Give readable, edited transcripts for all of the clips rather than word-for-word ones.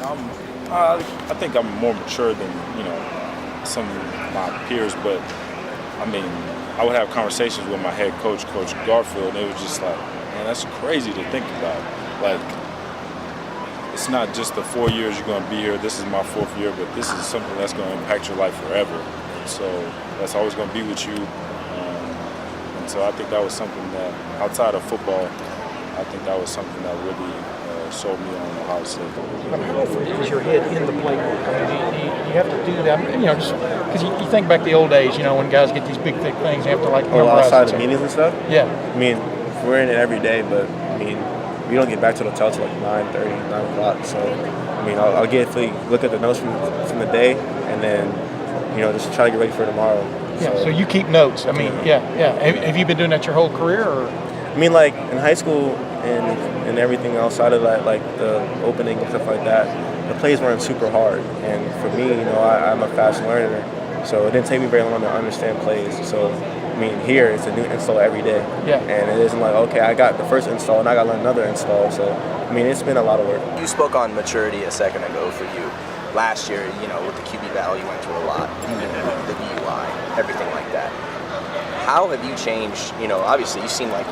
I think I'm more mature than some of my peers, but I mean, I would have conversations with my head coach, Coach Garfield, and it was just like, man, that's crazy to think about. Like, it's not just the 4 years you're going to be here. This is my 4th year, but this is something that's going to impact your life forever. And so that's always going to be with you. And so I think that was something that, outside of football, I think that was something that really sold me on Ohio State. But how often is your head in the playbook? I mean, you have to do that, just because you think back the old days, when guys get these big, thick things, they have to memorize outside of meetings and stuff? Yeah. I mean, we're in it every day, but I mean, we don't get back to the hotel till like 9:30, 9 o'clock. So, I mean, I'll look at the notes from the day, and then, just try to get ready for tomorrow. Yeah. So you keep notes. I mean, yeah. Have you been doing that your whole career, or? I mean, like in high school and everything outside of that, like the opening and stuff like that, the plays weren't super hard. And for me, I'm a fast learner, so it didn't take me very long to understand plays. So, I mean, here it's a new install every day. Yeah. And it isn't like, okay, I got the first install and I got to learn another install. So, I mean, it's been a lot of work. You spoke on maturity a second ago for you. Last year, with the QB battle, you went through a lot. The DUI, everything like that. How have you changed? Obviously you seem like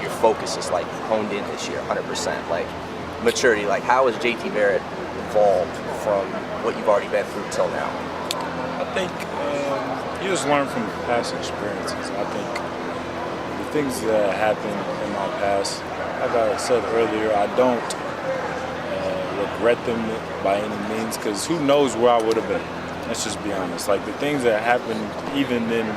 your focus is like honed in this year, 100%. Like maturity, like how has JT Barrett evolved from what you've already been through till now? I think you just learn from past experiences. I think the things that happened in my past, like I said earlier, I don't regret them by any means, because who knows where I would have been. Let's just be honest. Like the things that happened, even in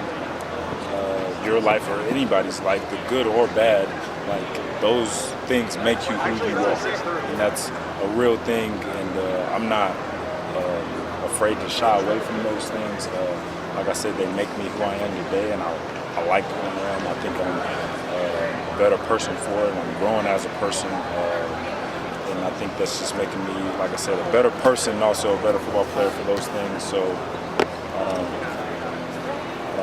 your life or anybody's life, the good or bad, like those things make you who you are, and that's a real thing. And I'm not afraid to shy away from those things. Like I said, they make me who I am today, and I like who I am. I think I'm a better person for it. I'm growing as a person, and I think that's just making me, like I said, a better person and also a better football player for those things. So.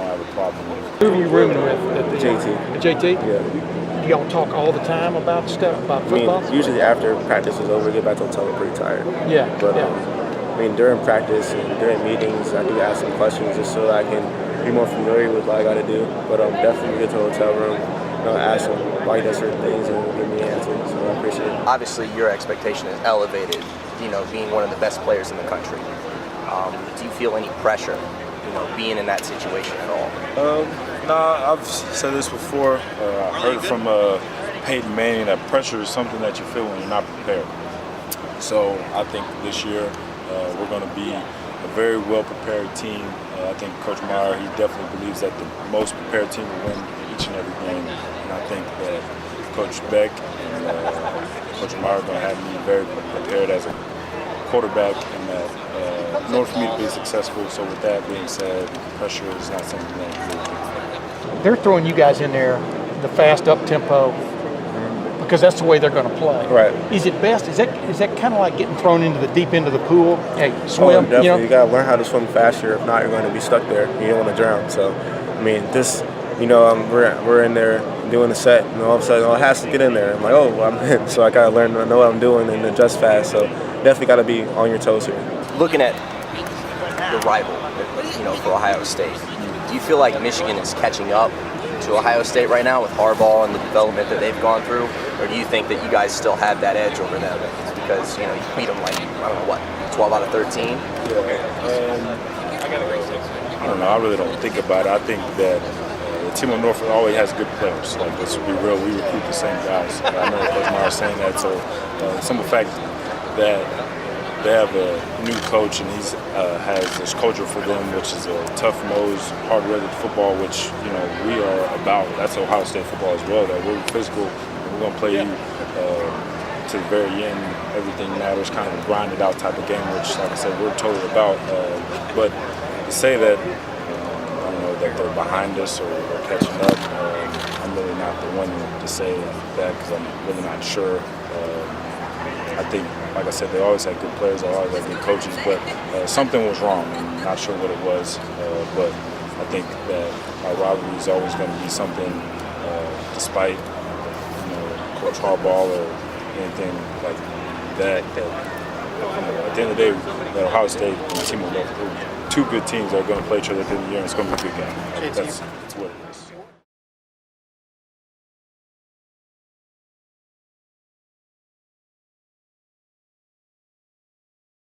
A problem with. Who are you rooming with? JT. JT? Yeah. Do y'all talk all the time about stuff, about football? I mean, usually after practice is over, get back to the hotel, I'm pretty tired. Yeah. But I mean, during practice and during meetings, I do ask some questions just so I can be more familiar with what I got to do. But definitely get to the hotel room, ask him why he does certain things and give me answers. So I appreciate it. Obviously, your expectation is elevated. Being one of the best players in the country. Do you feel any pressure? Being in that situation at all? Nah, I've said this before. I heard from Peyton Manning that pressure is something that you feel when you're not prepared. So I think this year we're going to be a very well-prepared team. I think Coach Meyer, he definitely believes that the most prepared team will win each and every game. And I think that Coach Beck and Coach Meyer are going to have me very prepared as a quarterback, and that in order for me to be successful. So with that being said, pressure is not something that they're throwing you guys in there, the fast up tempo, because that's the way they're going to play. Right. Is it best? Is that kind of like getting thrown into the deep end of the pool? Hey, swim. Definitely. You got to learn how to swim faster. If not, you're going to be stuck there. You don't want to drown. So, I mean, we're in there doing a set, and all of a sudden, it has to get in there. I'm like, I'm in. So I got to learn to know what I'm doing and adjust fast. So definitely got to be on your toes here. Looking at the rival, for Ohio State, do you feel like Michigan is catching up to Ohio State right now with Harbaugh and the development that they've gone through, or do you think that you guys still have that edge over them because you beat them like 12 out of 13? I don't know. I really don't think about it. I think that the team of Norfolk always has good players. Like, let's be real, we recruit the same guys. I know Coach Meyer saying that. So, some of the fact that they have a new coach and he has this culture for them, which is a tough-nosed, hard-headed football, which we are about. That's Ohio State football as well. That we're physical. And we're gonna play you to the very end. Everything matters. Kind of a grinded-out type of game, which, like I said, we're totally about. But to say that that they're behind us or catching up, I'm really not the one to say that because I'm really not sure. I think, like I said, they always had good players, they always had good coaches, but something was wrong. I'm not sure what it was, but I think that our rivalry is always going to be something, despite Coach Harbaugh or anything like that At the end of the day, Ohio State and the team of Norfolk, two good teams that are going to play each other at the end of the year, and it's going to be a good game. That's what it is.